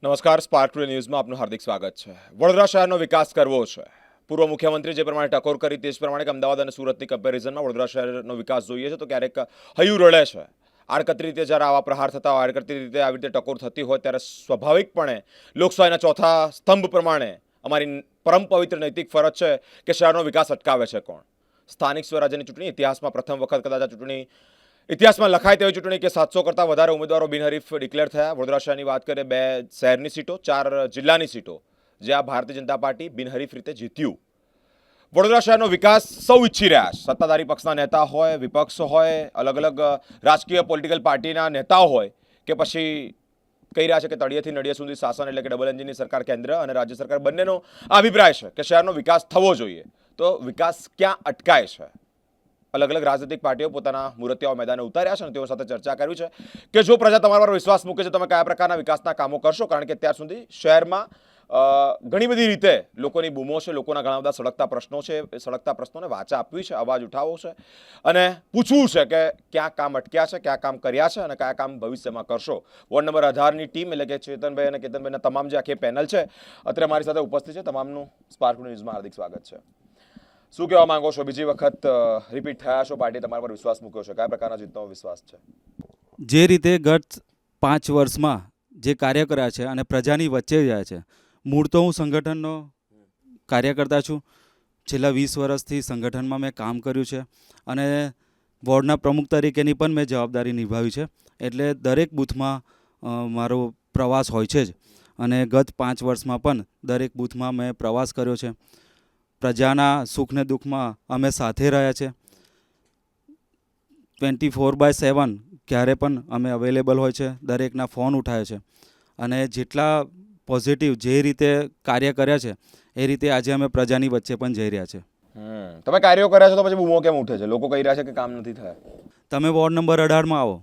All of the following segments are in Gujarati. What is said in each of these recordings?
નમસ્કાર, સ્પાર્ક ટુડે ન્યૂઝમાં આપનું હાર્દિક સ્વાગત છે. વડોદરા શહેરનો વિકાસ કરવો છે. પૂર્વ મુખ્યમંત્રી જે પ્રમાણે ટકોર કરી તે જ પ્રમાણે કે અમદાવાદ અને સુરતની કમ્પેરિઝનમાં વડોદરા શહેરનો વિકાસ જોઈએ છે તો ક્યારેક હૈયું રડે છે. આડકતરી રીતે જ્યારે આવા પ્રહાર થતા હોય, આડકતરી રીતે આવી રીતે ટકોર થતી હોય ત્યારે સ્વાભાવિકપણે લોકશાહીના ચોથા સ્તંભ પ્રમાણે અમારી પરમ પવિત્ર નૈતિક ફરજ છે કે શહેરનો વિકાસ અટકાવે છે કોણ. સ્થાનિક સ્વરાજ્યની ચૂંટણી ઇતિહાસમાં પ્રથમ વખત કદાચ આ ચૂંટણી ઇતિહાસમાં લખાય તેવી ચૂંટણી કે 700 કરતાં વધારે ઉમેદવારો બિનહરીફ ડિક્લેર થયા. વડોદરા શહેરની વાત કરીએ, 2 શહેરની સીટો, 4 જિલ્લાની સીટો જે આ ભારતીય જનતા પાર્ટી બિનહરીફ રીતે જીત્યું. વડોદરા શહેરનો વિકાસ સૌ ઈચ્છી રહ્યા છે. સત્તાધારી પક્ષના નેતા હોય, વિપક્ષ હોય, અલગ અલગ રાજકીય પોલિટિકલ પાર્ટીના નેતાઓ હોય કે પછી કહી રહ્યા છે કે તળિયેથી નડિયા સુધી શાસન એટલે કે ડબલ એન્જિનની સરકાર કેન્દ્ર અને રાજ્ય સરકાર બંનેનો અભિપ્રાય છે કે શહેરનો વિકાસ થવો જોઈએ. તો વિકાસ ક્યાં અટકાય છે? અલગ અલગ રાજનૈતિક પાર્ટીઓ પોતાના મૂર્તિઓ મેદાને ઉતાર્યા છે અને તેઓ સાથે ચર્ચા કરવી છે કે જો પ્રજા તમારા પર વિશ્વાસ મૂકે છે તમે કયા પ્રકારના વિકાસના કામો કરશો. કારણ કે અત્યાર સુધી શહેરમાં ઘણી બધી રીતે લોકોની બૂમો છે, લોકોના ઘણા બધા સળગતા પ્રશ્નો છે. એ સળગતા પ્રશ્નોને વાચા આપવી છે, અવાજ ઉઠાવવો છે અને પૂછવું છે કે ક્યાં કામ અટક્યા છે, ક્યાં કામ કર્યા છે અને કયા કામ ભવિષ્યમાં કરશો. વોર્ડ નંબર 18ની ટીમ એટલે કે ચેતનભાઈ અને કેતનભાઈના તમામ જે આખી પેનલ છે અત્યારે મારી સાથે ઉપસ્થિત છે. તમામનું સ્પાર્ક ન્યૂઝમાં હાર્દિક સ્વાગત છે. શું કહેવા માંગો છો? બીજી વખત રિપીટ થયા છો, પાર્ટી તમારા પર વિશ્વાસ મૂક્યો છે, કયા પ્રકારના જીતનો વિશ્વાસ છે? જે રીતે ગત 5 વર્ષમાં જે કાર્ય કર્યા છે અને પ્રજાની વચ્ચે રહ્યા છે. મૂળ તો હું સંગઠનનો કાર્યકર્તા છું. છેલ્લા 20 વર્ષથી સંગઠનમાં મેં કામ કર્યું છે અને વોર્ડના પ્રમુખ તરીકેની પણ મેં જવાબદારી નિભાવી છે. એટલે દરેક બૂથમાં મારો પ્રવાસ હોય છે જ અને ગત 5 વર્ષમાં પણ દરેક બૂથમાં મેં પ્રવાસ કર્યો છે. પ્રજાના સુખ ને દુઃખમાં અમે સાથે રહ્યા છે. 24/7 ક્યારે પણ અમે અવેલેબલ હોય છે, દરેકના ફોન ઉઠાવે છે અને જેટલા પોઝિટિવ જે રીતે કાર્ય કર્યા છે એ રીતે આજે અમે પ્રજાની વચ્ચે પણ જઈ રહ્યા છે. તમે કાર્યો કર્યા છો તો પછી બૂમો કેમ ઉઠે છે? લોકો કહી રહ્યા છે કે કામ નથી થયા. તમે વોર્ડ નંબર 18માં આવો,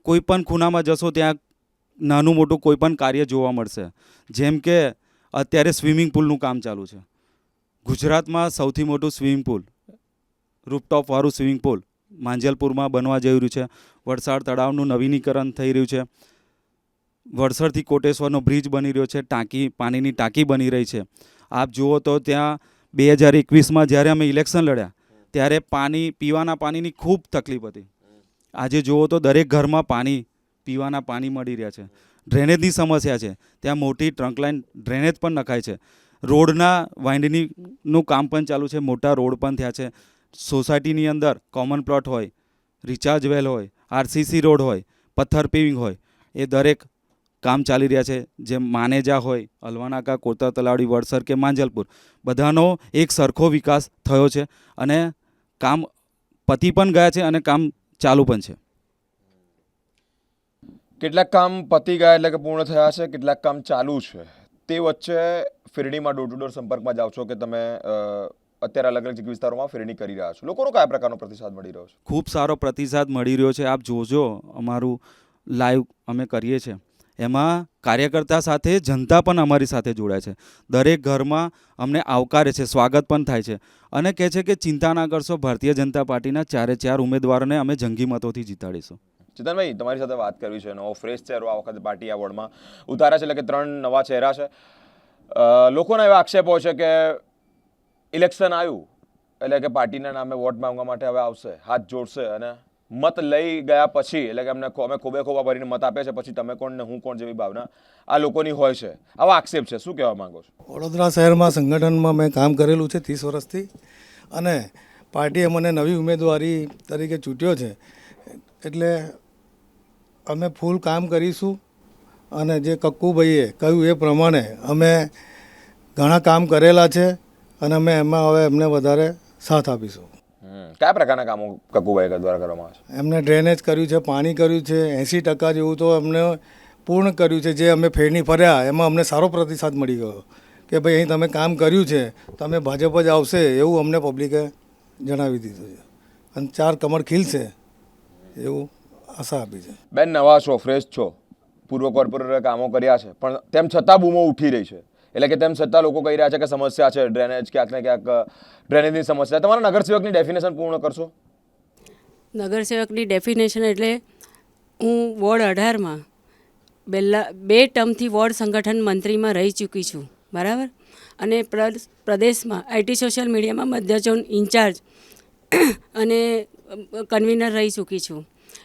કોઈ પણ ખૂણામાં જશો ત્યાં નાનું મોટું કોઈ પણ કાર્ય જોવા મળશે. જેમ કે અત્યારે સ્વિમિંગ પુલનું કામ ચાલુ છે. ગુજરાતમાં સૌથી મોટું સ્વિમિંગ પુલ, રૂફટોપવાળું સ્વિમિંગ પુલ માંજલપુરમાં બનવા જઈ રહ્યું છે. વડસાડ તળાવનું નવીનીકરણ થઈ રહ્યું છે. વડસરથી કોટેશ્વરનો બ્રિજ બની રહ્યો છે. પાણીની ટાંકી બની રહી છે. આપ જુઓ તો ત્યાં 2021માં જ્યારે અમે ઇલેક્શન લડ્યા ત્યારે પીવાના પાણીની ખૂબ તકલીફ હતી. આજે જુઓ તો દરેક ઘરમાં પીવાના પાણી મળી રહ્યા છે. ડ્રેનેજની સમસ્યા છે, ત્યાં મોટી ટ્રંક લાઇન ડ્રેનેજ પણ નખાય છે. રોડના વાઇન્ડનીનું કામ પણ ચાલુ છે, મોટા રોડ પણ થયા છે. સોસાયટીની અંદર કોમન પ્લોટ હોય, રિચાર્જ વેલ હોય, આરસીસી રોડ હોય, પથ્થર પેવિંગ હોય, એ દરેક કામ ચાલી રહ્યા છે. જેમ માનેજા હોય, હલવાનાકા, કોતર તલાવડી, વડસર કે માંજલપુર, બધાનો એક સરખો વિકાસ થયો છે અને કામ પતી પણ ગયા છે અને કામ ચાલુ પણ છે. કેટલાક કામ પતી ગયા એટલે કે પૂર્ણ થયા છે, કેટલાક કામ ચાલુ છે. તે વચ્ચે ફિરડીમાં ડોર ટુ ડોર સંપર્કમાં જાઓ છો કે તમે અત્યારે અલગ અલગ વિસ્તારોમાં ફિરડી કરી રહ્યા છો. લોકોનો કયા પ્રકારનો પ્રતિસાદ મળી રહ્યો છે? ખૂબ સારો પ્રતિસાદ મળી રહ્યો છે. આપ જોજો, અમારું લાઈવ અમે કરીએ છીએ એમાં કાર્યકર્તા સાથે જનતા પણ અમારી સાથે જોડાય છે. દરેક ઘરમાં અમને આવકારે છે, સ્વાગત પણ થાય છે અને કહે છે કે ચિંતા ના કરશો, ભારતીય જનતા પાર્ટીના 4 ઉમેદવારોને અમે જંગી મતોથી જીતાડીશું. ચેતનભાઈ, તમારી સાથે વાત કરવી છે. નવો ફ્રેશ ચહેરો આ વખતે પાર્ટી આ વોર્ડમાં ઉતાર્યા છે, એટલે કે 3 નવા ચહેરા છે. લોકોના એવા આક્ષેપો છે કે ઇલેક્શન આવ્યું એટલે કે પાર્ટીના નામે વોટ માંગવા માટે હવે આવશે, હાથ જોડશે અને મત લઈ ગયા પછી એટલે કે અમે ખોબે ખોબા ભરીને મત આપ્યા છે, પછી તમે કોણ ને હું કોણ જેવી ભાવના આ લોકોની હોય છે. આવા આક્ષેપ છે, શું કહેવા માંગો છો? વડોદરા શહેરમાં સંગઠનમાં મેં કામ કરેલું છે 30 વર્ષથી અને પાર્ટીએ મને નવી ઉમેદવારી તરીકે ચૂંટ્યો છે. એટલે અમે ફૂલ કામ કરીશું અને જે કક્કુભાઈએ કહ્યું એ પ્રમાણે અમે ઘણા કામ કરેલા છે અને અમે એમાં હવે એમને વધારે સાથ આપીશું. કયા પ્રકારના કામો કક્કુભાઈ દ્વારા કરવામાં આવે છે? એમને ડ્રેનેજ કર્યું છે, પાણી કર્યું છે, 80% જેવું તો એમને પૂર્ણ કર્યું છે. જે અમે ફેરણી ફર્યા એમાં અમને સારો પ્રતિસાદ મળી ગયો કે ભાઈ અહીં તમે કામ કર્યું છે, તમે ભાજપ જ આવશે એવું અમને પબ્લિકે જણાવી દીધું છે અને 4 કમળ ખીલશે એવું આશા આપી છે. બેન, નવા છો, ફ્રેશ છો, પૂર્વ કોર્પોરેટરે કામો કર્યા છે, પણ તેમ છતાં બૂમો ઉઠી રહી છે. એટલે કે તેમ છતાં લોકો કહી રહ્યા છે કે સમસ્યા છે ડ્રેનેજ, ક્યાંક ને ક્યાંક ડ્રેનેજની સમસ્યા. તમારા નગરસેવકની ડેફિનેશન પૂર્ણ કરશો? નગરસેવકની ડેફિનેશન એટલે હું વોર્ડ 18માં બે ટર્મથી વોર્ડ સંગઠન મંત્રીમાં રહી ચૂકી છું, બરાબર. અને પ્રદેશમાં આઈટી સોશિયલ મીડિયામાં મધ્ય ઝોન ઇન્ચાર્જ અને કન્વીનર રહી ચૂકી છું.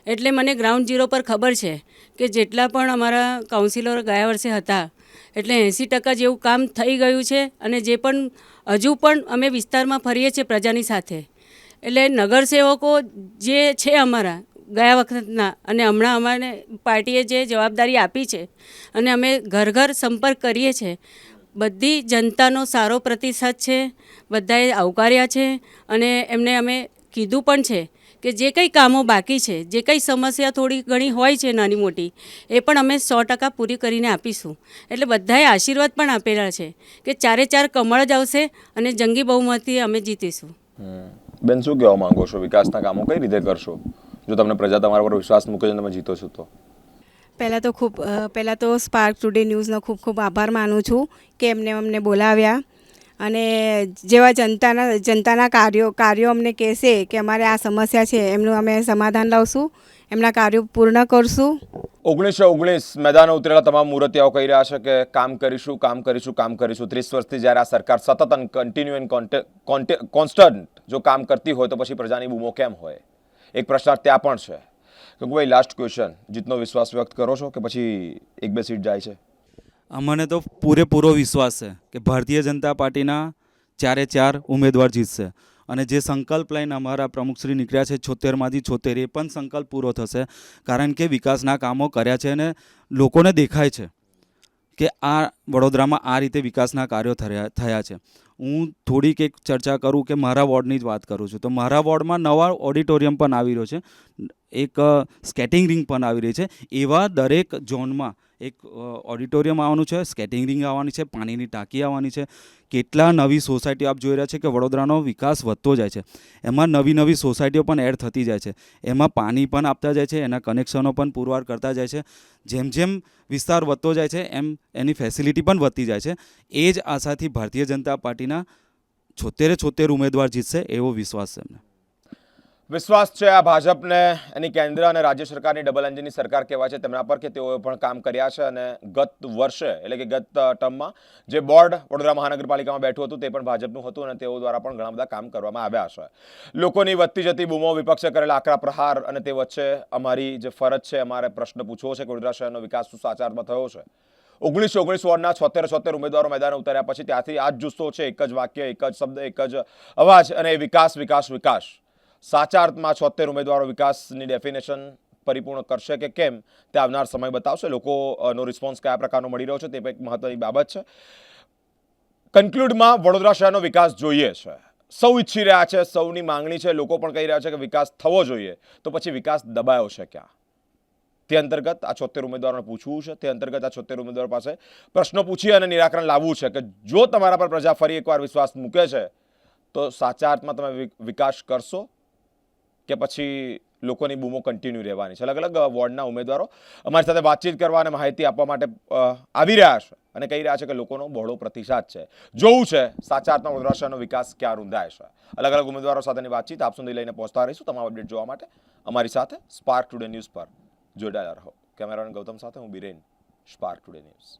એટલે મને ગ્રાઉન્ડ ઝીરો પર ખબર છે કે જેટલા પણ અમારા કાઉન્સિલરો ગયા વર્ષે હતા એટલે 80% જેવું કામ થઈ ગયું છે. અને જે પણ હજુ પણ અમે વિસ્તારમાં ફરીએ છીએ પ્રજાની સાથે, એટલે નગરસેવકો જે છે અમારા ગયા વખતના અને હમણાં અમારે પાર્ટીએ જે જવાબદારી આપી છે અને અમે ઘર ઘર સંપર્ક કરીએ છીએ, બધી જનતાનો સારો પ્રતિસાદ છે, બધાએ આવકાર્યા છે. અને એમને અમે કીધું પણ છે કે જે કંઈ કામો બાકી છે, જે કંઈ સમસ્યા થોડી ઘણી હોય છે નાની મોટી, એ પણ અમે 100% પૂરી કરીને આપીશું. એટલે બધાએ આશીર્વાદ પણ આપેલા છે કે 4 કમળ જ આવશે અને જંગી બહુમતીથી અમે જીતીશું. બેન, શું કહેવા માંગો છો? વિકાસના કામો કઈ રીતે કરશો જો તમને પ્રજા તમારા પર વિશ્વાસ મૂકે છે, તમે જીતો છો તો? પહેલાં તો સ્પાર્ક ટુડે ન્યૂઝનો ખૂબ ખૂબ આભાર માનું છું કે એમને અમને બોલાવ્યા અને જેવા જનતાના કાર્યો અમને કહેશે કે અમારે આ સમસ્યા છે એમનું અમે સમાધાન લાવશું, એમના કાર્યો પૂર્ણ કરશું. 1919 મેદાનો ઉતરેલા તમામ મૂર્તિયાઓ કહી રહ્યા છે કે કામ કરીશું, કામ કરીશું, કામ કરીશું. 30 વર્ષથી જ્યારે આ સરકાર સતત અને કન્ટિન્યુ એન્ડ કોન્સ્ટન્ટ જો કામ કરતી હોય તો પછી પ્રજાની બૂમો કેમ હોય? એક પ્રશ્ન ત્યાં પણ છે કે ભાઈ, લાસ્ટ ક્વેશ્ચન, જીતનો વિશ્વાસ વ્યક્ત કરો છો કે પછી 1-2 સીટ જાય છે? અમને તો પૂરેપૂરો વિશ્વાસ છે કે ભારતીય જનતા પાર્ટીના 4 ઉમેદવાર જીતશે. અને જે સંકલ્પ લઈને અમારા પ્રમુખશ્રી નીકળ્યા છે 76માંથી 76, એ પણ સંકલ્પ પૂરો થશે. કારણ કે વિકાસના કામો કર્યા છે અને લોકોને દેખાય છે કે આ વડોદરામાં આ રીતે વિકાસના કાર્યો થયા છે. હું થોડીક એક ચર્ચા કરું કે મારા વોર્ડની જ વાત કરું છું તો મારા વોર્ડમાં નવા ઓડિટોરિયમ પણ આવી રહ્યો છે, એક સ્કેટિંગ રિંગ પણ આવી રહી છે. એવા દરેક ઝોનમાં એક ઓડિટોરિયમ આવવાનું છે, સ્કેટિંગ રિંગ આવવાની છે, પાણીની ટાંકી આવવાની છે. કેટલા નવી સોસાયટીઓ આપ જોઈ રહ્યા છે કે વડોદરાનો વિકાસ વધતો જાય છે. એમાં નવી સોસાયટીઓ પણ એડ થતી જાય છે, એમાં પાણી પણ આપતા જાય છે, એના કનેક્શનો પણ પુરવાર કરતા જાય છે. જેમ જેમ વિસ્તાર વધતો જાય છે એમ એની ફેસિલિટી પણ વધતી જાય છે. એ જ આશાથી ભારતીય જનતા પાર્ટીના 76 ઉમેદવાર જીતશે એવો વિશ્વાસ છે એમને. વિશ્વાસ છે આ ભાજપને, એની કેન્દ્ર અને રાજ્ય સરકારની ડબલ એન્જિનની સરકાર કહેવાય છે તેમના પર કે તેઓએ પણ કામ કર્યા છે. અને ગત વર્ષે એટલે કે ગત ટર્મમાં જે બોર્ડ વડોદરા મહાનગરપાલિકામાં બેઠું હતું તે પણ ભાજપનું હતું અને તેઓ દ્વારા પણ ઘણા બધા કામ કરવામાં આવ્યા છે. લોકોની વધતી જતી બૂમો, વિપક્ષે કરેલા આકરા પ્રહાર અને તે વચ્ચે અમારી જે ફરજ છે, અમારે પ્રશ્ન પૂછવો છે કે વડોદરા શહેરનો વિકાસ શું સાચા અર્થમાં થયો છે? 1919 વોર્ડના 76 ઉમેદવારો મેદાને ઉતર્યા પછી ત્યાંથી આ જ જુસ્સો છે, એક જ વાક્ય, એક જ શબ્દ, એક જ અવાજ અને એ વિકાસ, વિકાસ, વિકાસ. સાચા અર્થમાં 76 ઉમેદવારો વિકાસની ડેફિનેશન પરિપૂર્ણ કરશે કે કેમ તે આવનાર સમય બતાવશે. લોકોનો રિસ્પોન્સ કયા પ્રકારનો મળી રહ્યો છે તે એક મહત્વની બાબત છે. કન્ક્લુડમાં વડોદરા શહેરનો વિકાસ જોઈએ છે, સૌ ઈચ્છી રહ્યા છે, સૌની માંગણી છે, લોકો પણ કહી રહ્યા છે કે વિકાસ થવો જોઈએ. તો પછી વિકાસ દબાયો છે ક્યાં? તે અંતર્ગત આ 76 ઉમેદવારોને પૂછવું છે, તે અંતર્ગત આ 76 ઉમેદવારો પાસે પ્રશ્નો પૂછી અને નિરાકરણ લાવવું છે કે જો તમારા પર પ્રજા ફરી એકવાર વિશ્વાસ મૂકે છે તો સાચા અર્થમાં તમે વિકાસ કરશો કે પછી લોકોની બૂમો કન્ટિન્યુ રહેવાની છે? અલગ અલગ વોર્ડના ઉમેદવારો અમારી સાથે વાતચીત કરવા અને માહિતી આપવા માટે આવી રહ્યા છે અને કહી રહ્યા છે કે લોકોનો બહોળો પ્રતિસાદ છે. જોવું છે સાચા અર્થમાં વડોદરા શહેરનો વિકાસ ક્યાં રૂંધાય છે. અલગ અલગ ઉમેદવારો સાથેની વાતચીત આપ સુધી લઈને પહોંચતા રહીશું. તમામ અપડેટ જોવા માટે અમારી સાથે સ્પાર્ક ટુડે ન્યૂઝ પર જોડાયેલા રહો. કેમેરામેન ગૌતમ સાથે હું બિરેન, સ્પાર્ક ટુડે ન્યૂઝ.